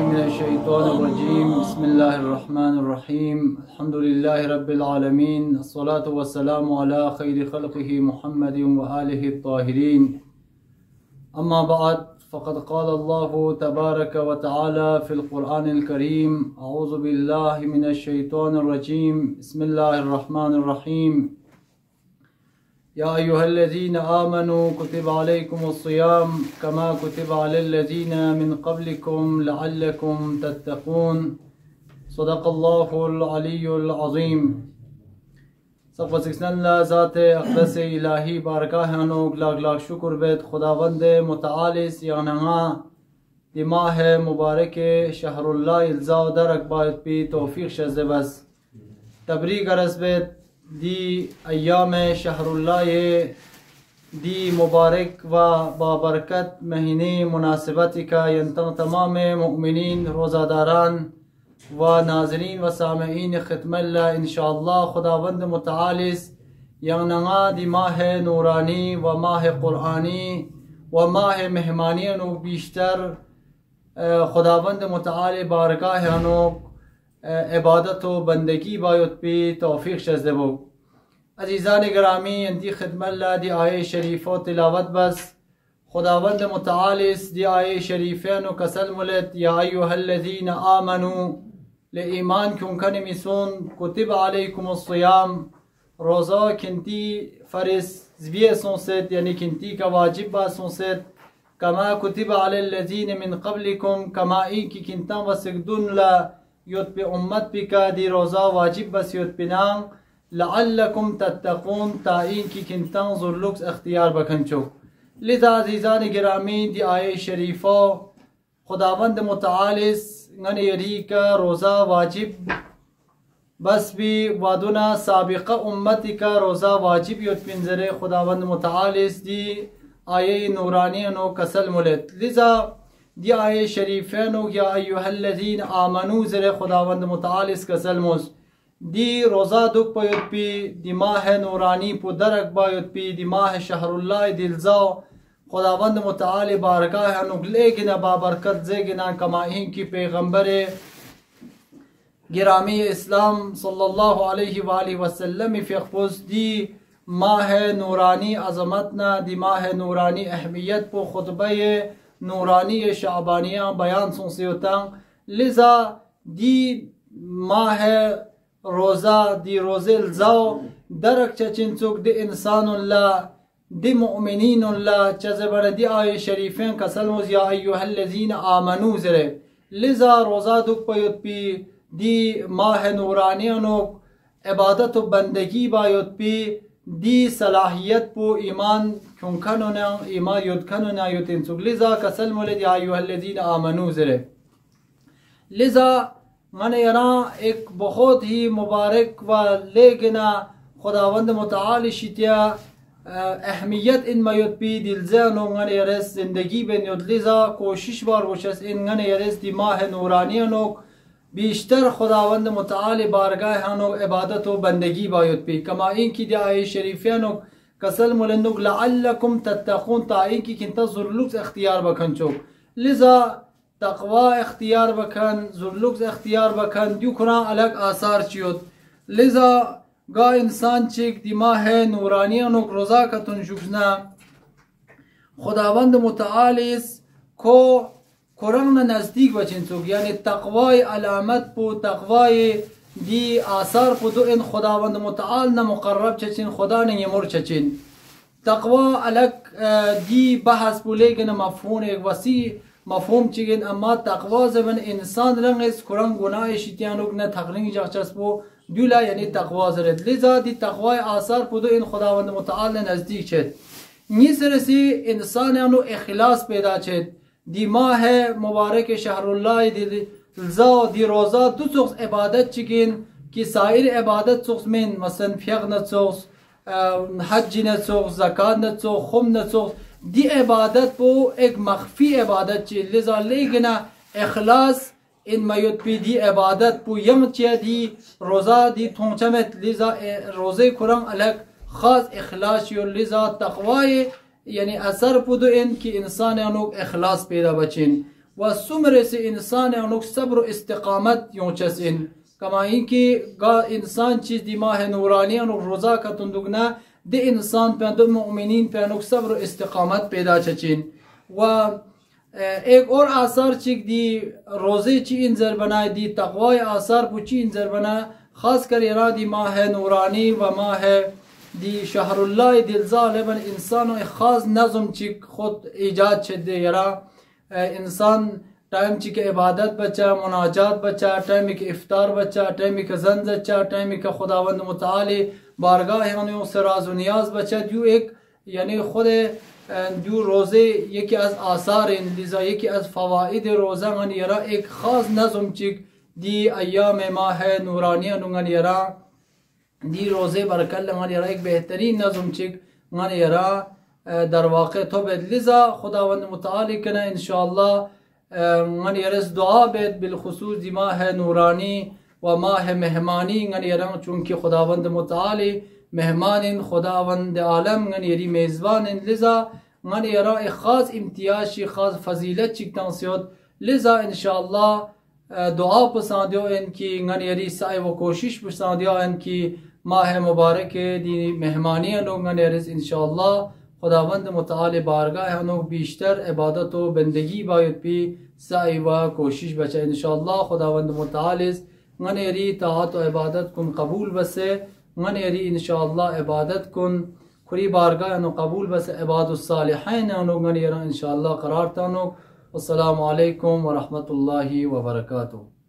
बिस्मिल्लाहिर्रहमानिर्रहीम बिस्मिल्लाहिर्रहमानिर्रहीम अल्हम्दुलिल्लाहि रब्बिल आलमीन अस्सलातु वस्सलामु अला खैरि खल्क़िही मुहम्मदिन व आलिहि त्ताहिरीन अम्मा बअद फ़क़द क़ाल अल्लाहु तबारक व तआला फ़िल क़ुरआनिल करीम अऊज़ु बिल्लाहि मिनश शैतानिर रजीम बिस्मिल्लाहिर्रहमानिर्रहीम या अय्युहल्लज़ीना आमनू कुतिबा अलैकुमुस्सियाम कमा कुतिबा अलल्लज़ीना मिन क़ब्लिकुम लअल्लकुम तत्तक़ून सदक़ल्लाहुल अलियुल अज़ीम। सब वसिक्सनल्ला ज़ाते अक़दस इलाही बारकाह अनोक लाख लाख शुक्र बेत खुदावंद मुतआलिस यानहा दिमाह मुबारक शहरुल्लाह इल्ज़ा दरक बायत पी तौफीक शज़बस तबरीक अरस बेत दी अय्याम शहरुल्लाह दी मुबारक व बाबरकत महीने मुनासिबत का यंतम तमाम मुमिनीन रोज़ादारान व नाज़रीन व सामईन ख़ितमल्ला इंशाअल्लाह खुदावंद मुतआलिस यंगा दी माह नूरानी व माह क़ुरआनी व माह मेहमानियन बीशतर खुदावंद मुतआल बारकाह अनोक इबादत व बंदगी बायत पे तौफीक शज़बो अज़ीज़ान गिरामी अंती ख़िदमल्ला दी आये शरीफ़ो तिलावत बस खुदावंद मुतआलिस दी आये शरीफ़ैन व कसल मुलत या अय्युहल्लज़ीना आमनू ले ईमान क्योंकन मिसून कुतिब अलैकुमुस्सियाम रोज़ा किंती फ़रिस ज़विय सोंसेत यानी किंती का वाजिब बा सोंसेत कमा कुतिब अलल्लज़ीना मिन क़ब्लिकुम कमा ई की किंता वसिगदुन ला युत पे उम्मत पे का दी रोज़ा वाजिब बस युत पिनांग लअल्लकुम तत्तक़ून ताइन की किंता ज़ुल्लुक्स अख्तियार बखंचो लिज़ा अज़ीज़ान गिरामी दी आये शरीफ़ो खुदावंद मुतआलिस ngane yari ka roza wajib bas bi waduna sabiqa ummati ka roza wajib yot pinzare khudawand mutaalis di aye nurani no kasal mulet liza di aye sharifano ya ayyuhallazina amanu zare khudawand mutaalis kasal mus di roza duk payot pi di mah nurani pu darak bayot pi di mah shahrullah dilza खुदावंद मुतआल बारकाह अनुगलेगिना बाबरकत ज़ेगिना कमाइन की पैगम्बर गिरामी इस्लाम सल्लल्लाहु अलैहि वसल्लम फ़िक़्पुज़ दी माह नूरानी अज़मतना दी माह नूरानी अहमियत पो खुतबा नूरानी शाबानिया बयान सुनसे होता लिज़ा दी माह रोज़ा दी रोज़े ज़ाओ दरक चचिन चुक दी इंसानुल्लाह दी मुमिनीनुल्लाह चज़बर दी आये शरीफ़ें कसलमुज़ या अय्युहल्लज़ीना आमनू ज़रे लिज़ा रोज़ा दुक पयुत पी दी माह नूरानियनोक इबादत व बंदगी बायुत पी दी सलाहियत पो ईमान क्योंकनोना ईमान युदकनोना युतिनसुक लिज़ा कसलमुज़ या अय्युहल्लज़ीना आमनू ज़रे लिज़ा मैंने यहाँ एक बहुत ही मुबारक व लेकिना खुदावंद मुतआल शितिया अहमियत इन मयुत पी दिलज़ानो ngane yares ज़िंदगी बन युदलिज़ा कोशिश बार वशस इन ngane yares दिमाह नूरानियनो बीशतर खुदावंद मुतआल बारगाहनो इबादत व बंदगी बायुत पी कमा इन की आये शरीफ़ियानो कसल मुलन्नुक लअल्लकुम तत्तक़ून ताइन की किंता ज़ुल्लुक्स इख्तियार बखन चो लिज़ा तक़वा इख्तियार बखन ज़ुल्लुक्स इख्तियार बखन द्यू खुना अलग आसार चियोत लिज़ा गा इंसान चिक दिमा है नूरानियनोक रोज़ा कतुन शुक्ना खुदावंद मुतआलिस को कुरान नज़दीक बचिन चुक यानी तक़वाए अलामत पो तक़वाए दी आसार पो दो इन खुदावंद मुतआल न मुक़र्रब चचिन खुदा ने यमुर चचिन तक़वा अलग दी बहस पो लेकिन मफ़हूम एक वसी मफ़हूम चिगिन अम्मा तक़वा ज़बन इंसान रंग इस कुरान गुनाह शितियानुक न थकलिंग जखचस पो दूला यानी तक़वा ज़रत लिज़ा दी तक़वा आसार पुदो इन खुदावंद मुतआल नज़दीक छेत नीसरसी इंसान यानो इखलास पैदा छेत दी माह मुबारक शहरुल्लाह दिलज़ा दी रोज़ा दु चुक्स इबादत चिकिन कि साइर इबादत चुक्स में मसन फ़ियग न चुक्स हज न चुक्स ज़कात न चुक्स खुम न चुक्स दी इबादत पो एक मख्फी इबादत ची लिज़ा लेकिना इखलास इन मयुत पी दी इबादत पो यम चिया दी रोज़ा दी थोंचमत लिज़ा रोज़े कुरान अलग ख़ास इखलास यो लिज़ा तक़वाए यानी असर पुदो इन की इंसान अनोक इखलास पैदा बचिन و سمر سے انسان انوک صبر و استقامت یوں چسن کما این کی گا انسان چیز دی ماہ نورانی انوک روزہ کا تندگنا دی انسان پہ دو مؤمنین پہ انوک صبر و استقامت پیدا چچین و ایک اور آثار چک دی روزے چی انذر بنا دی تقوی آثار پوچی انذر بنا خاص کر یرا دی ماہ نورانی و ماہ دی شهر الله دل ظالبا انسان خاص نظم چک خود ایجاد شده یرا انسان ٹائم چی که عبادت بچا مناجات بچا ٹائم که افطار بچا ٹائم که زنز بچا ٹائم که خداوند متعالی بارگاه یعنی سراز و نیاز بچا دیو ایک یعنی خود دیو روزه یکی از آثار لیزا یکی از فواید روزه من یرا ایک خاص نظم چک دی ایام ماہ نورانی انگن یرا دی روزے برکل من یرا ایک بہترین نظم چک من یرا در واقع تو بید لذا خداوند متعالی کنا انشاءاللہ من یرس دعا بید بالخصوص دی ماہ نورانی و ماہ مہمانی من یرا چونکہ خداوند متعالی مہمان خداوند عالم من یری میزبان لذا من یرا ایک خاص امتیاز چی خاص فضیلت چک تنسیوت لذا انشاءاللہ دعا پسندیو ان کی من یری سعی و کوشش پسندیو ان کی ماہ مبارک دی مہمانی انوگ من یرس انشاءاللہ خداوند متعالی بارگاہ انوگ بیشتر عبادت و بندگی باید پی سعی و کوشش بچا انشاءاللہ خداوند متعالی من یری طاعت و عبادت کن قبول بسے من یری انشاءاللہ عبادت کن کری بارگاہ انو قبول بسے عباد الصالحین انوگ من یرا انشاءاللہ قرار تانوگ والسلام علیکم ورحمۃ اللہ وبرکاتہ.